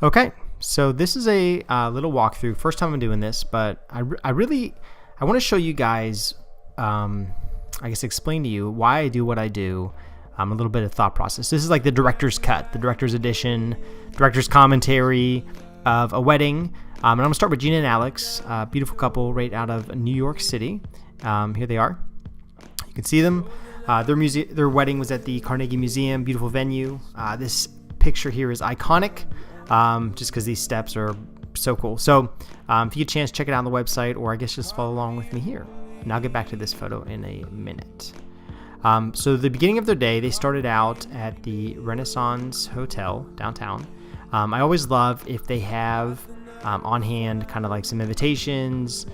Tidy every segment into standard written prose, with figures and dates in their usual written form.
Okay, so this is a little walkthrough. First time I'm doing this, but I want to show you guys, I guess explain to you why I do what I do, a little bit of thought process. This is like the director's cut, the director's edition, director's commentary of a wedding. And I'm going to start with Gina and Alex, a beautiful couple right out of New York City. Here they are. You can see them. Their wedding was at the Carnegie Museum, beautiful venue. This picture here is iconic. Just because these steps are so cool. So if you get a chance, check it out on the website, or I guess just follow along with me here. And I'll get back to this photo in a minute. So the beginning of their day, they started out at the Renaissance Hotel downtown. I always love if they have on hand kind of like some invitations,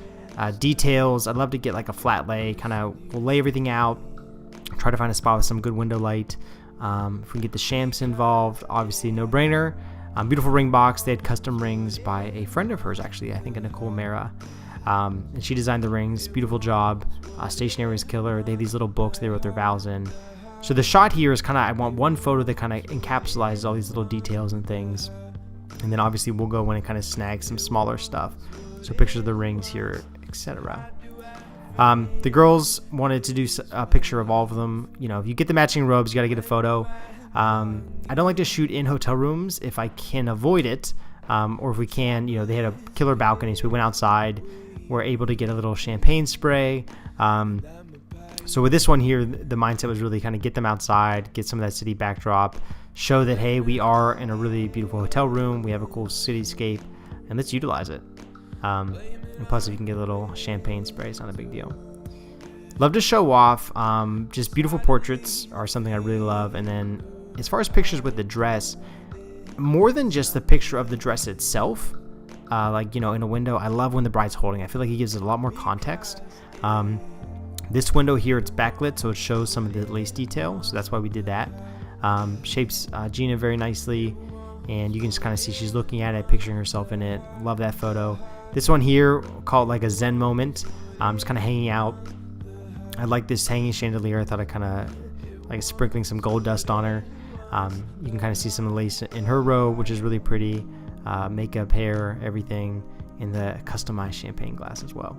details. I'd love to get like a flat lay, we'll lay everything out, try to find a spot with some good window light. If we can get the shamps involved, obviously no brainer. Beautiful ring box. They had custom rings by a friend of hers, actually, I think a Nicole Mara. And she designed the rings. Beautiful job. Stationery is killer. They have these little books they wrote their vows in. So the shot here is I want one photo that kind of encapsulates all these little details and things. And then obviously we'll go in and kind of snag some smaller stuff. So pictures of the rings here, etc. The girls wanted to do a picture of all of them. You know, if you get the matching robes, you got to get a photo. I don't like to shoot in hotel rooms if I can avoid it, or if we can, they had a killer balcony, so we went outside. We're able to get a little champagne spray. So with this one here, the mindset was really kind of get them outside, get some of that city backdrop, show that, hey, we are in a really beautiful hotel room, we have a cool cityscape, and let's utilize it. And plus, if you can get a little champagne spray, it's not a big deal. Love to show off. Just beautiful portraits are something I really love. And then as far as pictures with the dress, more than just the picture of the dress itself, in a window, I love when the bride's holding. I feel like it gives it a lot more context. This window here, it's backlit, so it shows some of the lace detail. So that's why we did that. Shapes Gina very nicely, and you can just kind of see she's looking at it, picturing herself in it. Love that photo. This one here, call it like a Zen moment. Just kind of hanging out. I like this hanging chandelier. I thought I kind of like sprinkling some gold dust on her. You can kind of see some of the lace in her robe, which is really pretty. Makeup, hair, everything, in the customized champagne glass as well.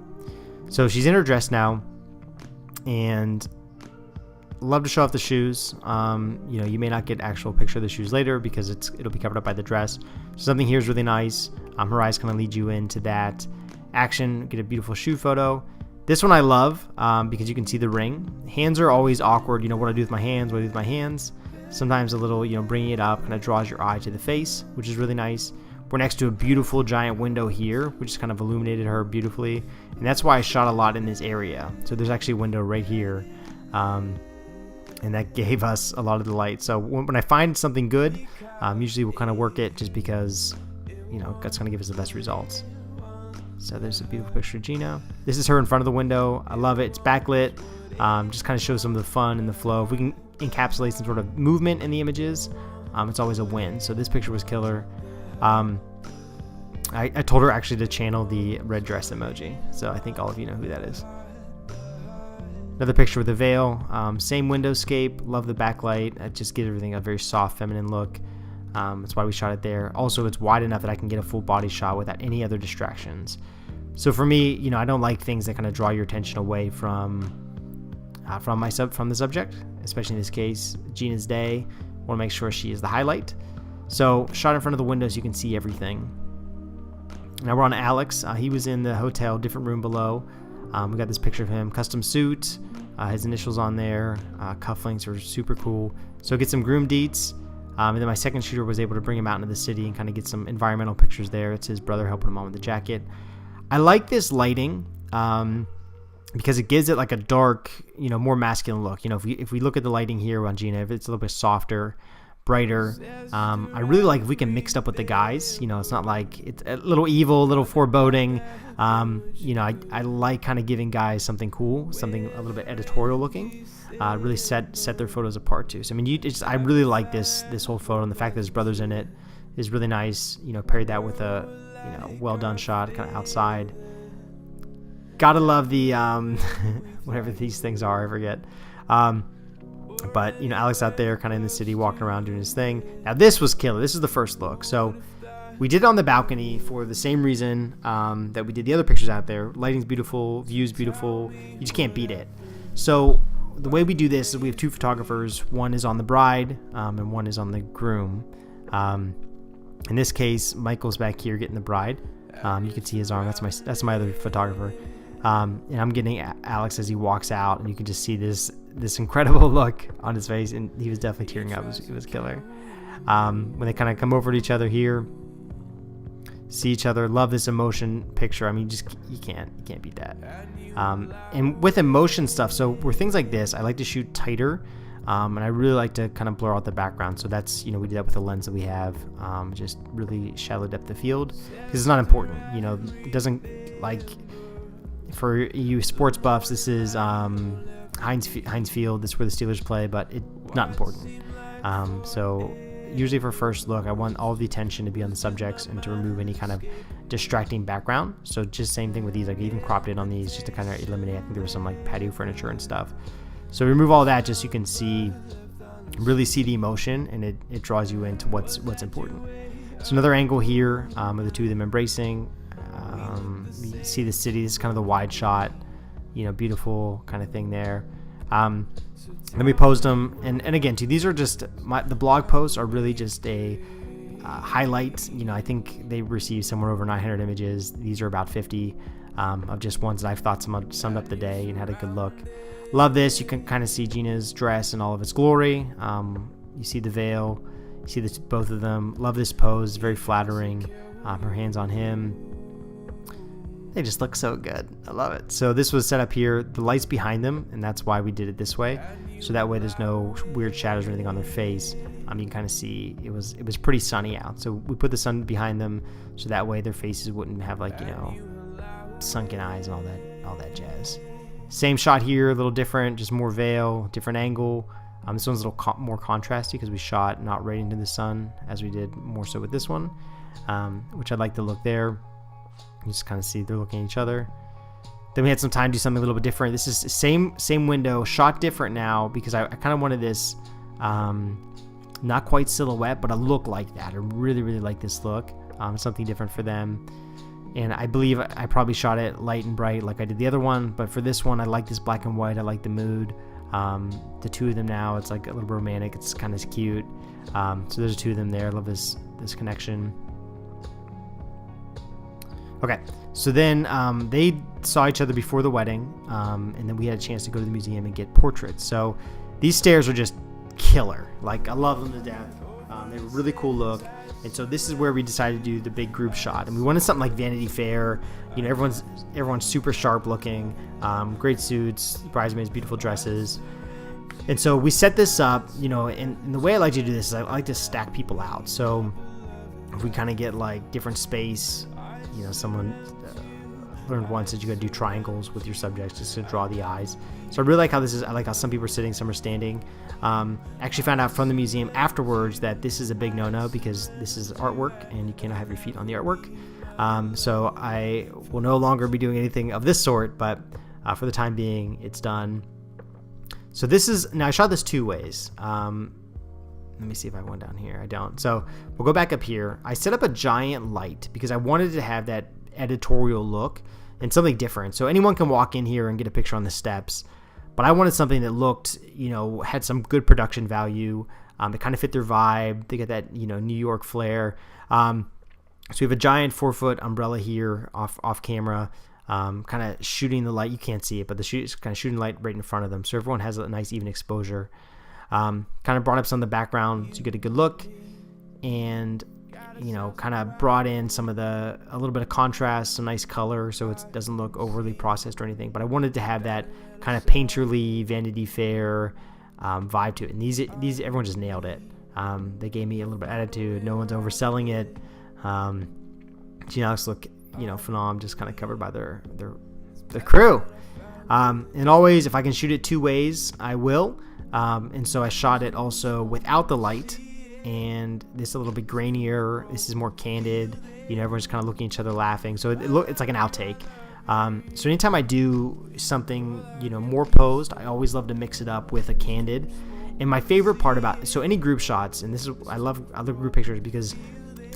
So she's in her dress now, and love to show off the shoes. You may not get actual picture of the shoes later because it'll be covered up by the dress. So something here is really nice. Her eyes kind of lead you into that action. Get a beautiful shoe photo. This one I love because you can see the ring. Hands are always awkward. What I do with my hands, what I do with my hands. Sometimes a little, bringing it up kind of draws your eye to the face, which is really nice. We're next to a beautiful giant window here, which has kind of illuminated her beautifully. And that's why I shot a lot in this area. So there's actually a window right here. And that gave us a lot of the light. So when I find something good, usually we'll kind of work it just because, that's going to give us the best results. So there's a beautiful picture of Gina. This is her in front of the window. I love it. It's backlit. Just kind of shows some of the fun and the flow. If we can encapsulate some sort of movement in the images, it's always a win. So this picture was killer. I told her actually to channel the red dress emoji. So I think all of you know who that is. Another picture with the veil. Same windowscape. Love the backlight. It just gives everything a very soft, feminine look. That's why we shot it there. Also, it's wide enough that I can get a full body shot without any other distractions. So for me, I don't like things that kind of draw your attention away from the subject, especially in this case, Gina's day. Want to make sure she is the highlight. So shot in front of the window so you can see everything. Now we're on Alex. He was in the hotel, different room below. We got this picture of him, custom suit, his initials on there. Cufflinks are super cool. So get some groom deets. And then my second shooter was able to bring him out into the city and kind of get some environmental pictures there. It's his brother helping him on with the jacket. I like this lighting because it gives it like a dark, more masculine look. If we look at the lighting here on Gina, if it's a little bit softer, brighter. I really like if we can mix it up with the guys. It's not like it's a little evil, a little foreboding. I like kind of giving guys something cool, something a little bit editorial looking. Really set their photos apart too. So I really like this whole photo, and the fact that his brother's in it is really nice. Paired that with a well done shot kind of outside. Gotta love the whatever these things are, I forget. But Alex out there kind of in the city walking around doing his thing. Now this was killer. This is the first look. So we did it on the balcony for the same reason that we did the other pictures out there. Lighting's beautiful, view's beautiful. You just can't beat it. So the way we do this is we have 2 photographers. One is on the bride and one is on the groom. In this case, Michael's back here getting the bride. You can see his arm. That's my other photographer. And I'm getting Alex as he walks out, and you can just see this incredible look on his face, and he was definitely tearing up. It was killer. When they kind of come over to each other here, see each other, love this emotion picture. I mean, you can't beat that. And with emotion stuff, so for things like this, I like to shoot tighter, and I really like to kind of blur out the background. So that's, we do that with the lens that we have, just really shallow depth of field, because it's not important. It doesn't, like, for you sports buffs, this is Heinz Field. This is where the Steelers play, but it's not important. So usually for first look, I want all of the attention to be on the subjects and to remove any kind of distracting background. So just same thing with these. I even cropped it on these just to kind of eliminate. I think there was some like patio furniture and stuff. So remove all that just so you can really see the emotion, and it draws you into what's important. So another angle here of the 2 of them embracing. You see the city. This is kind of the wide shot, beautiful kind of thing there. Then we posed them, and again, too, these are just the blog posts are really just a highlight. I think they received somewhere over 900 images. These are about 50 of just ones that I've thought summed up the day and had a good look. Love this. You can kind of see Gina's dress in all of its glory. You see the veil. You see both of them. Love this pose. It's very flattering. Her hands on him. They just look so good. I love it. So this was set up here. The light's behind them, and that's why we did it this way. So that way there's no weird shadows or anything on their face. You can kind of see it was pretty sunny out. So we put the sun behind them, so that way their faces wouldn't have like, sunken eyes and all that jazz. Same shot here, a little different, just more veil, different angle. This one's a little more contrasty because we shot not right into the sun as we did more so with this one, which I like the look there. You just kind of see they're looking at each other. Then we had some time to do something a little bit different. This is same window, shot different now because I kind of wanted this not quite silhouette, but a look like that. I really, really like this look. Something different for them. And I believe I probably shot it light and bright like I did the other one. But for this one, I like this black and white. I like the mood. The 2 of them now, it's like a little romantic. It's kind of cute. So there's 2 of them there. I love this connection. Okay, so then they saw each other before the wedding, and then we had a chance to go to the museum and get portraits. So these stairs are just killer. Like, I love them to death. They have a really cool look. And so this is where we decided to do the big group shot. And we wanted something like Vanity Fair. Everyone's super sharp looking, great suits, bridesmaids, beautiful dresses. And so we set this up, and the way I like to do this is I like to stack people out. So if we kind of get like different space, someone learned once that you got to do triangles with your subjects just to draw the eyes. So I really like how this is. I like how some people are sitting, some are standing. Actually found out from the museum afterwards that this is a big no-no because this is artwork and you cannot have your feet on the artwork. So I will no longer be doing anything of this sort, but for the time being, it's done. So now I shot this 2 ways. Let me see if I have one down here. I don't. So we'll go back up here. I set up a giant light because I wanted to have that editorial look and something different. So anyone can walk in here and get a picture on the steps. But I wanted something that looked, had some good production value. It kind of fit their vibe. They get that, New York flair. So we have a giant 4-foot umbrella here off camera, kind of shooting the light. You can't see it, but it's kind of shooting light right in front of them. So everyone has a nice even exposure. Kind of brought up some of the background so you get a good look, and kind of brought in a little bit of contrast, some nice color, so it doesn't look overly processed or anything. But I wanted to have that kind of painterly Vanity Fair vibe to it, and these everyone just nailed it. They gave me a little bit of attitude. No one's overselling it. Gina Alex look phenomenal, just kind of covered by their crew. And always, if I can shoot it 2 ways, I will. And so I shot it also without the light, and this a little bit grainier. This is more candid. Everyone's kind of looking at each other laughing. So it's like an outtake. So anytime I do something, more posed, I always love to mix it up with a candid. And my favorite part about any group shots, and I love group pictures because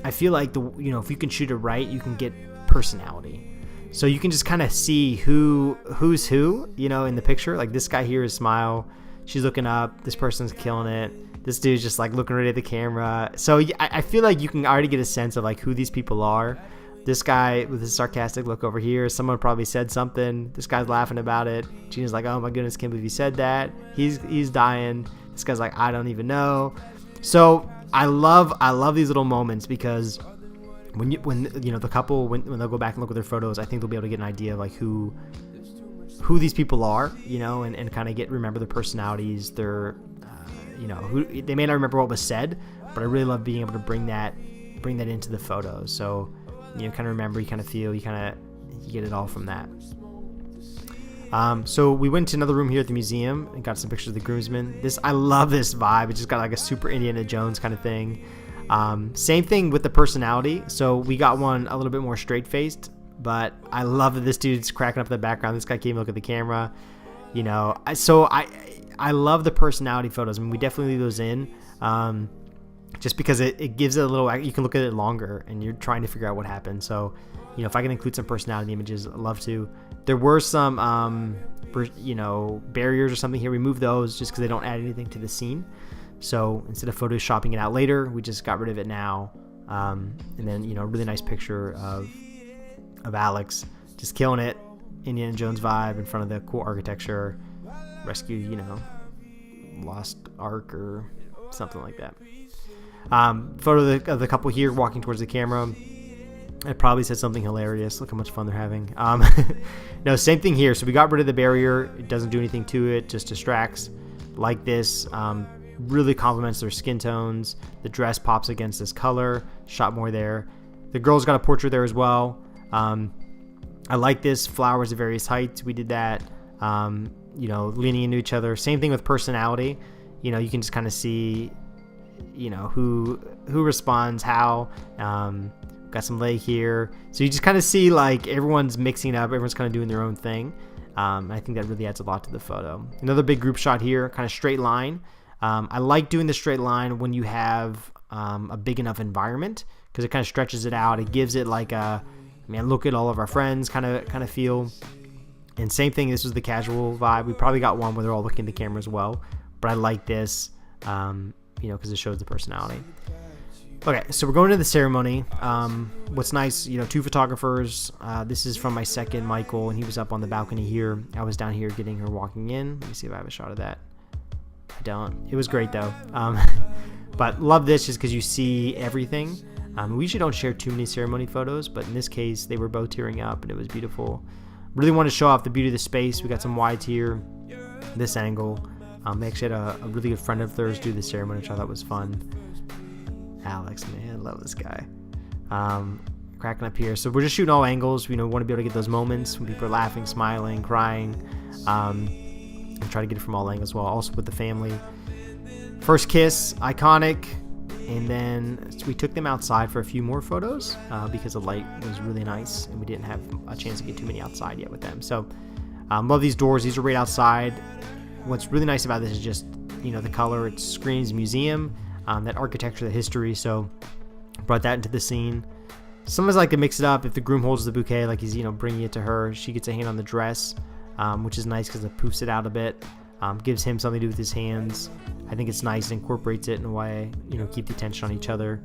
I feel like if you can shoot it right, you can get personality. So you can just kind of see who's who, in the picture. Like this guy here is smile. She's looking up. This person's killing it. This dude's just like looking right at the camera. So I feel like you can already get a sense of like who these people are. This guy with his sarcastic look over here, someone probably said something. This guy's laughing about it. Gina's like, oh my goodness, can't believe he said that. He's dying. This guy's like, I don't even know. So I love these little moments, because when the couple, when they'll go back and look at their photos, I think they'll be able to get an idea of like who these people are, and kind of remember their personalities, their who they may not remember what was said, but I really love being able to bring that into the photos. So kind of remember, you kind of feel, you get it all from that. So we went to another room here at the museum and got some pictures of the groomsmen. I love this vibe. It just got like a super Indiana Jones kind of thing. Same thing with the personality. So we got one a little bit more straight-faced, but I love that this dude's cracking up in the background. This guy came look at the camera, So I love the personality photos. I mean, we definitely leave those in. Just because it gives it a little, you can look at it longer and you're trying to figure out what happened. So, if I can include some personality images, I'd love to. There were some, barriers or something here. We moved those just because they don't add anything to the scene. So instead of photoshopping it out later, we just got rid of it now. And then, a really nice picture of Alex just killing it. Indiana Jones vibe in front of the cool architecture. Rescue, lost ark or something like that. Photo of the couple here walking towards the camera. It probably said something hilarious. Look how much fun they're having. No, same thing here. So we got rid of the barrier. It doesn't do anything to it, just distracts. Like this, really complements their skin tones. The dress pops against this color. Shot more there. The girl's got a portrait there as well. I like this. Flowers at various heights. We did that. Leaning into each other. Same thing with personality. You can just kind of see, who responds how. Got some leg here, so you just kind of see like everyone's mixing up, everyone's kind of doing their own thing. I think that really adds a lot to the photo. Another big group shot here, kind of straight line. I like doing the straight line when you have a big enough environment, because it kind of stretches it out. It gives it like a, look at all of our friends kind of feel. And same thing, this was the casual vibe. We probably got one where they're all looking at the camera as well, but I like this, because it shows the personality. Okay, so we're going to the ceremony. What's nice, two photographers. This is from my second, Michael, and he was up on the balcony here. I was down here getting her walking in. Let me see if I have a shot of that. I don't. It was great, though. But love this just because you see everything. We usually don't share too many ceremony photos, but in this case, they were both tearing up, and it was beautiful. Really want to show off the beauty of the space. We got some wides here, this angle. They actually had a really good friend of theirs do the ceremony, which I thought was fun. Alex, man, love this guy. Cracking up here. So we're just shooting all angles. We want to be able to get those moments when people are laughing, smiling, crying, and try to get it from all angles as well. Also with the family. First kiss, iconic. And then we took them outside for a few more photos because the light was really nice and we didn't have a chance to get too many outside yet with them. So love these doors. These are right outside. What's really nice about this is just, the color. It screams museum. That architecture, the history, so brought that into the scene. Sometimes I like to mix it up. If the groom holds the bouquet, like he's bringing it to her, she gets a hand on the dress, which is nice because it poofs it out a bit, gives him something to do with his hands. I think it's nice, and incorporates it in a way, keep the attention on each other.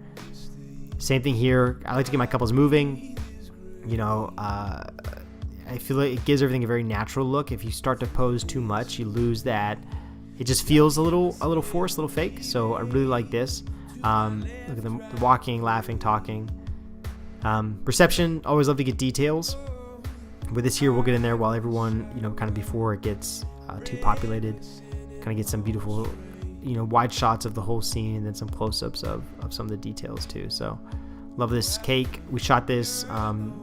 Same thing here. I like to get my couples moving. I feel like it gives everything a very natural look. If you start to pose too much, you lose that. It just feels a little forced, a little fake. So I really like this. Look at them walking, laughing, talking. Reception, always love to get details. With this here, we'll get in there while everyone, kind of before it gets too populated. Kind of get some beautiful, wide shots of the whole scene, and then some close-ups of some of the details too. So love this cake. We shot this.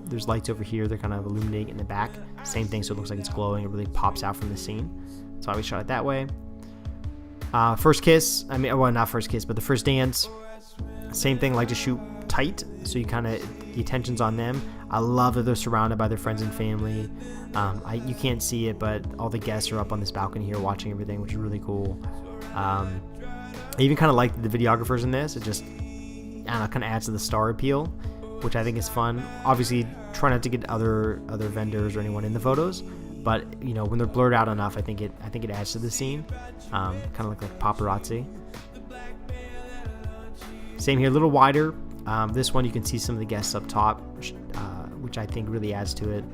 There's lights over here. They're kind of illuminating in the back. Same thing, so it looks like it's glowing. It really pops out from the scene. That's why we shot it that way. First kiss, not first kiss, but the first dance. Same thing, like to shoot tight, so you kind of, the attention's on them. I love that they're surrounded by their friends and family. You can't see it, but all the guests are up on this balcony here watching everything, which is really cool. I even kind of like the videographers in this. kind of adds to the star appeal, which I think is fun. Obviously, try not to get other vendors or anyone in the photos, but you know, when they're blurred out enough, I think it adds to the scene. Kind of look like paparazzi. Same here, a little wider. This one you can see some of the guests up top, which I think really adds to it.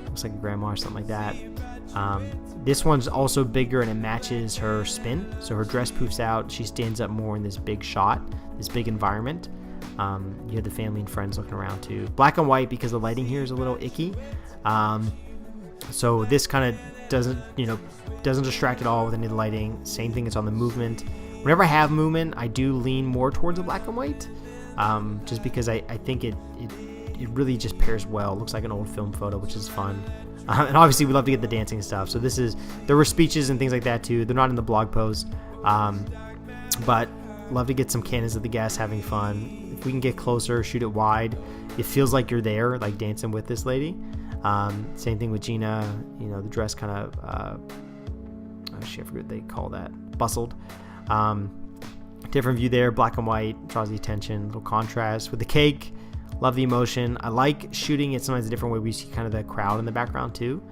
Looks like a grandma or something like that. This one's also bigger and it matches her spin. So her dress poofs out. She stands up more in this big shot, this big environment. You have the family and friends looking around too. Black and white because the lighting here is a little icky. So this kind of doesn't distract at all with any of the lighting. Same thing, it's on the movement. Whenever I have movement, I do lean more towards the black and white, just because I think it really just pairs well. It looks like an old film photo, which is fun. And obviously we love to get the dancing stuff. So there were speeches and things like that too. They're not in the blog post, but love to get some cannons of the guests having fun. If we can get closer, shoot it wide, it feels like you're there, like dancing with this lady. Same thing with Gina, the dress kind of, I forget what they call that, bustled. Different view there, black and white, draws the attention, little contrast with the cake. Love the emotion. I like shooting it sometimes a different way. We see kind of the crowd in the background too,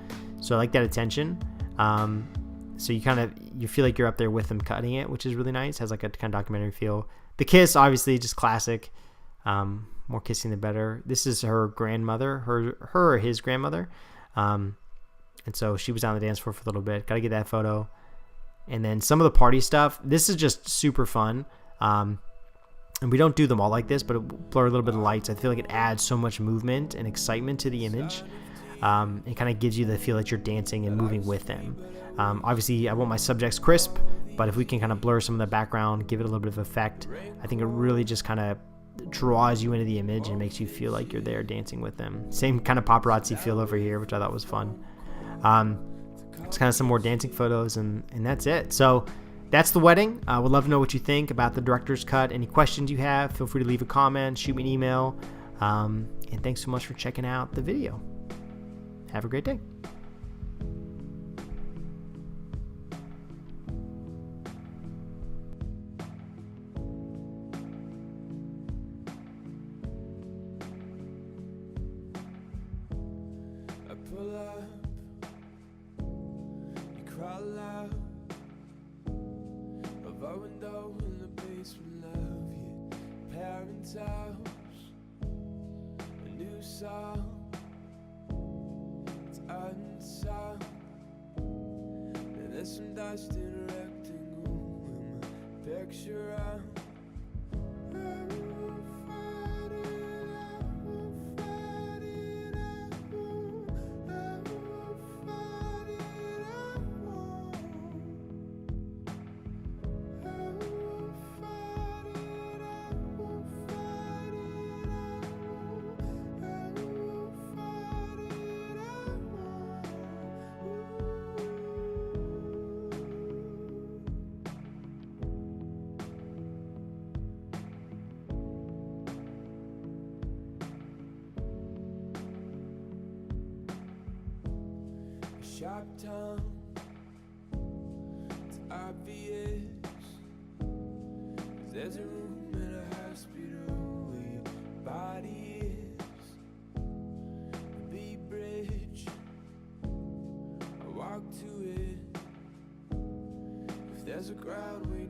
so I like that attention. So you feel like you're up there with them cutting it, which is really nice. Has like a kind of documentary feel. The kiss, obviously, just classic. More kissing the better. This is her grandmother, her or his grandmother, and so she was on the dance floor for a little bit. Got to get that photo. And then some of the party stuff. This is just super fun. And we don't do them all like this, but it blur a little bit of lights. I feel like it adds so much movement and excitement to the image. It kind of gives you the feel that you're dancing and moving with them. Obviously, I want my subjects crisp, but if we can kind of blur some of the background, give it a little bit of effect, I think it really just kind of draws you into the image and makes you feel like you're there dancing with them. Same kind of paparazzi feel over here, which I thought was fun. It's kind of some more dancing photos, and that's it. So that's the wedding. Would love to know what you think about the director's cut. Any questions you have, feel free to leave a comment, shoot me an email. And thanks so much for checking out the video. Have a great day. I pull up, you crawl out of our window in the basement of your parents' house. A new song, it's unsound, and there's some dust in a rectangle with my picture out. Sharp tongue, it's obvious, 'cause there's a room in a hospital where your body is. The B bridge, I walk to it. If there's a crowd where